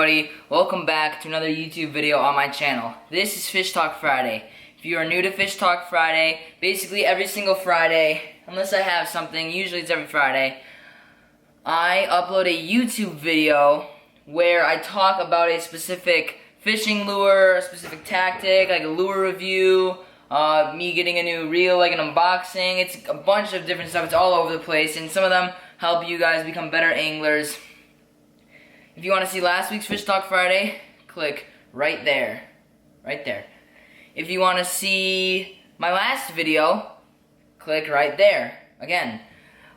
everybody, welcome back to another YouTube video on my channel. This is Fish Talk Friday. If you are new to Fish Talk Friday, basically every single Friday, unless I have something, usually it's every Friday, I upload a YouTube video where I talk about a specific fishing lure, a specific tactic, like a lure review, me getting a new reel, like an unboxing. It's a bunch of different stuff. It's all over the place, and some of them help you guys become better anglers. If you want to see last week's Fish Talk Friday, click right there. Right there. If you want to see my last video, click right there. Again,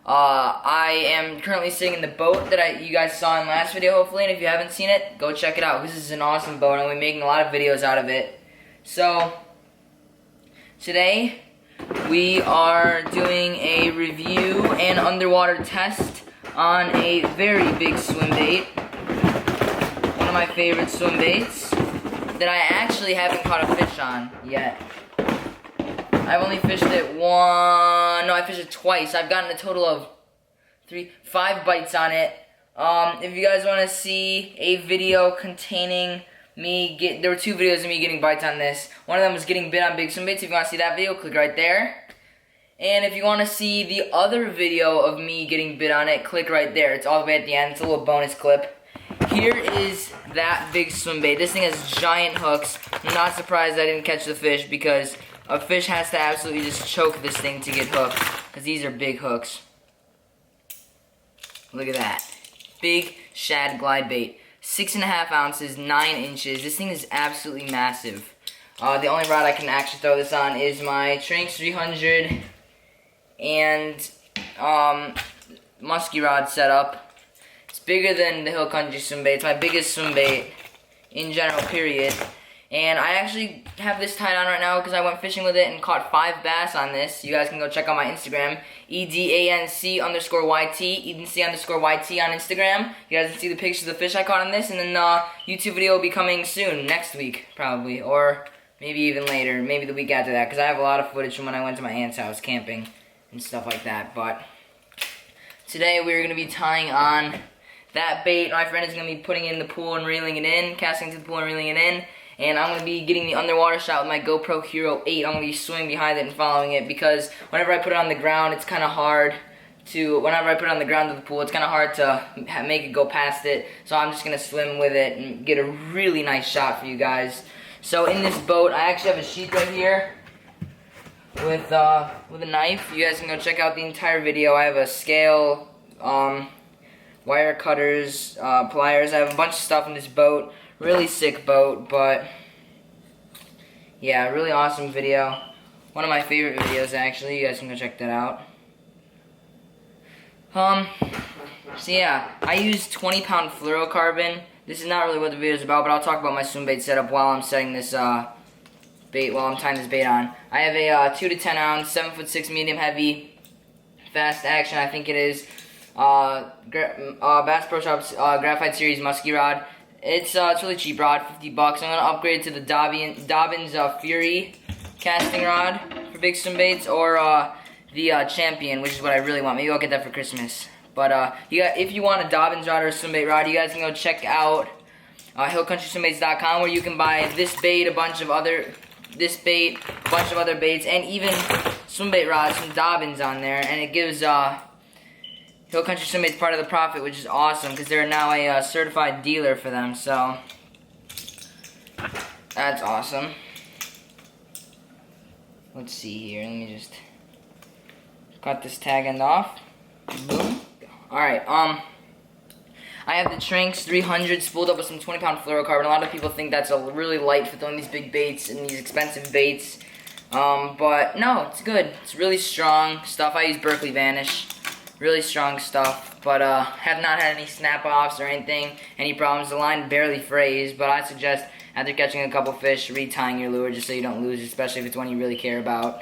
I am currently sitting in the boat that you guys saw in last video, hopefully, and if you haven't seen it, go check it out. This is an awesome boat, and I'll be making a lot of videos out of it. So, today, we are doing a review and underwater test on a very big swim bait. One of my favorite swim baits that I actually haven't caught a fish on yet. I've only fished it I fished it twice. I've gotten a total of 5 bites on it. If you guys want to see a video containing there were 2 videos of me getting bites on this. One of them was getting bit on big swim baits. If you want to see that video, click right there. And if you want to see the other video of me getting bit on it, click right there. It's all the way at the end. It's a little bonus clip. Here is that big swim bait. This thing has giant hooks. I'm not surprised I didn't catch the fish because a fish has to absolutely just choke this thing to get hooked, because these are big hooks. Look at that. Big shad glide bait. 6.5 ounces, 9 inches. This thing is absolutely massive. The only rod I can actually throw this on is my Trinx 300 and musky rod setup. It's bigger than the Hill Country swim bait. It's my biggest swim bait in general, period. And I actually have this tied on right now because I went fishing with it and caught 5 bass on this. You guys can go check out my Instagram, EDANC_YT, EDANC_YT on Instagram. You guys can see the pictures of the fish I caught on this, and then YouTube video will be coming soon, next week probably, or maybe even later, maybe the week after that, because I have a lot of footage from when I went to my aunt's house camping and stuff like that. But today we're going to be tying on that bait. My friend is going to be putting it in the pool and reeling it in, casting to the pool and reeling it in. And I'm going to be getting the underwater shot with my GoPro Hero 8. I'm going to be swimming behind it and following it because whenever I put it on the ground, it's kind of hard to, whenever I put it on the ground of the pool, it's kind of hard to make it go past it. So I'm just going to swim with it and get a really nice shot for you guys. So in this boat, I actually have a sheath right here with a knife. You guys can go check out the entire video. I have a scale, wire cutters, pliers. I have a bunch of stuff in this boat. Really sick boat, but yeah, really awesome video. One of my favorite videos, actually. You guys can go check that out. So yeah, I use 20-pound fluorocarbon. This is not really what the video is about, but I'll talk about my swim bait setup while I'm setting this bait, while I'm tying this bait on. I have a 2 to 10 ounce, 7'6" medium heavy, fast action, I think it is, Bass Pro Shops Graphite Series musky rod. It's really cheap rod, $50. I'm gonna upgrade to the Dobbins Fury casting rod for big swim baits, or the Champion, which is what I really want. Maybe I'll get that for Christmas. But if you want a Dobbins rod or a swim bait rod, you guys can go check out hillcountryswimbaits.com, where you can buy this bait, a bunch of other baits, and even swim bait rods from Dobbins on there, and it gives Hill Country Swim Bait's part of the profit, which is awesome because they're now a certified dealer for them, so that's awesome. Let's see here, let me just cut this tag end off. Boom. Alright, I have the Trinx 300 spooled up with some 20-pound fluorocarbon. A lot of people think that's really light for throwing these big baits and these expensive baits, but no, it's good. It's really strong stuff. I use Berkeley Vanish. Really strong stuff, but have not had any snap-offs or anything, any problems. The line barely frays, but I suggest after catching a couple fish, retying your lure just so you don't lose, especially if it's one you really care about.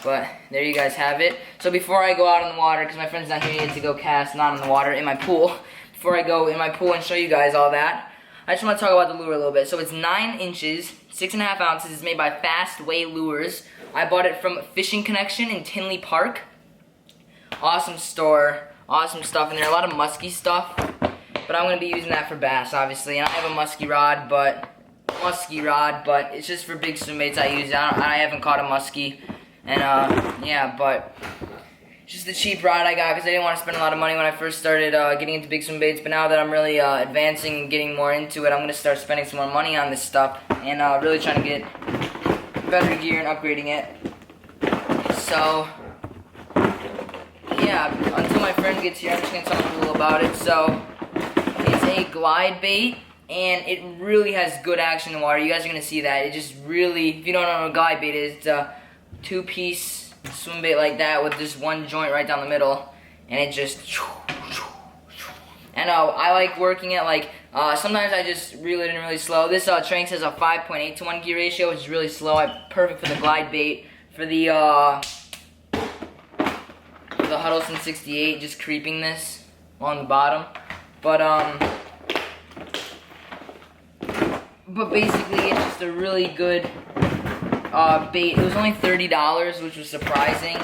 But there you guys have it. So before I go out in the water, because my friend's not here yet to go cast, not in the water, in my pool, before I go in my pool and show you guys all that, I just want to talk about the lure a little bit. So it's 9 inches, 6.5 ounces. It's made by Fast Way Lures. I bought it from Fishing Connection in Tinley Park. Awesome store, awesome stuff in there. A lot of musky stuff, but but I'm gonna be using that for bass, obviously. And I have a musky rod, but it's just for big swim baits I use it. I haven't caught a muskie, and yeah, but just the cheap rod I got because I didn't want to spend a lot of money when I first started getting into big swim baits. But now that I'm really advancing and getting more into it, I'm gonna start spending some more money on this stuff and really trying to get better gear and upgrading it. So yeah, until my friend gets here, I'm just gonna talk a little about it. So it's a glide bait, and it really has good action in the water. You guys are gonna see that. It just really, if you don't know what a glide bait is, it's a 2-piece swim bait like that with just one joint right down the middle, and it just, and I like working it like, sometimes I just reel it in really slow. This Tranx has a 5.8 to 1 gear ratio, which is really slow. Perfect for the glide bait. For the Huddleston 68, just creeping this along the bottom. But basically it's just a really good bait. It was only $30, which was surprising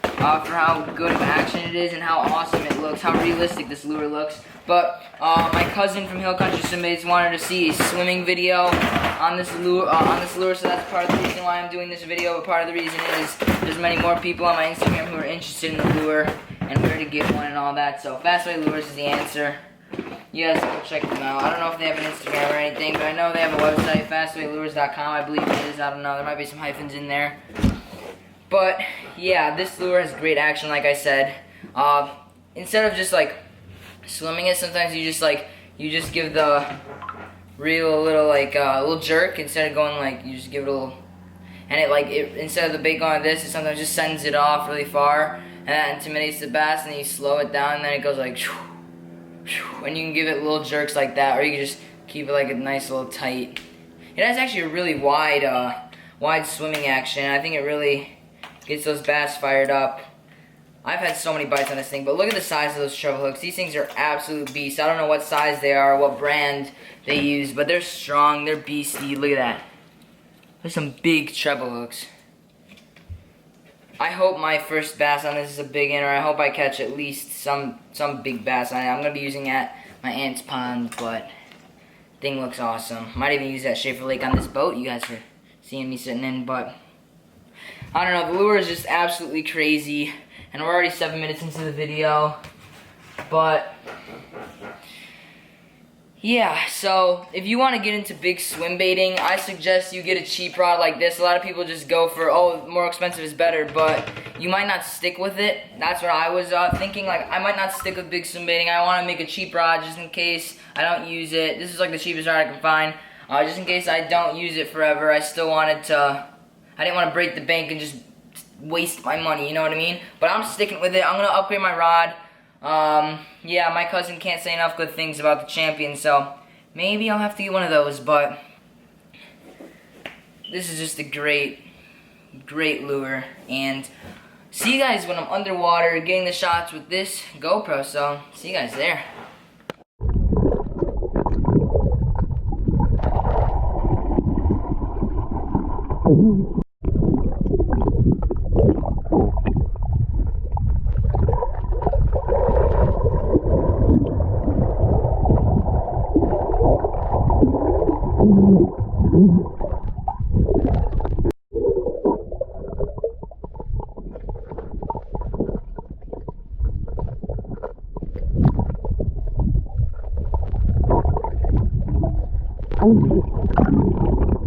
for how good of action it is and how awesome it looks, how realistic this lure looks. But my cousin from Hill Country Swim Baits wanted to see a swimming video on this lure, so that's part of the reason why I'm doing this video. But part of the reason is there's many more people on my Instagram who are interested in the lure and where to get one and all that. So Fastway Lures is the answer. You guys can check them out. I don't know if they have an Instagram or anything, but I know they have a website, fastwaylures.com, I believe it is. I don't know, there might be some hyphens in there. But yeah, this lure has great action, like I said. Instead of just like swimming it, sometimes you just give the reel a little little jerk instead of going like, you just give it a little, and instead of the bait going like this, it sometimes just sends it off really far, and that intimidates the bass, and then you slow it down, and then it goes like, and you can give it little jerks like that, or you can just keep it like a nice little tight. It has actually a really wide swimming action. I think it really gets those bass fired up. I've had so many bites on this thing, but look at the size of those treble hooks. These things are absolute beasts. I don't know what size they are, what brand they use, but they're strong, they're beastie. Look at that. There's some big treble hooks. I hope my first bass on this is a big one, or I hope I catch at least some big bass on it. I'm going to be using at my aunt's pond, but thing looks awesome. Might even use that Schaefer Lake on this boat you guys are seeing me sitting in, but I don't know, the lure is just absolutely crazy, and we're already 7 minutes into the video, but yeah, so if you want to get into big swim baiting, I suggest you get a cheap rod like this. A lot of people just go for, oh, more expensive is better, but you might not stick with it. That's what I was thinking. Like, I might not stick with big swim baiting. I want to make a cheap rod just in case I don't use it. This is like the cheapest rod I can find. Just in case I don't use it forever, I still wanted to, I didn't want to break the bank and just waste my money, you know what I mean? But I'm sticking with it. I'm going to upgrade my rod. Yeah, my cousin can't say enough good things about the Champion, so maybe I'll have to get one of those, but this is just a great lure, and see you guys when I'm underwater getting the shots with this GoPro, so see you guys there. Oh,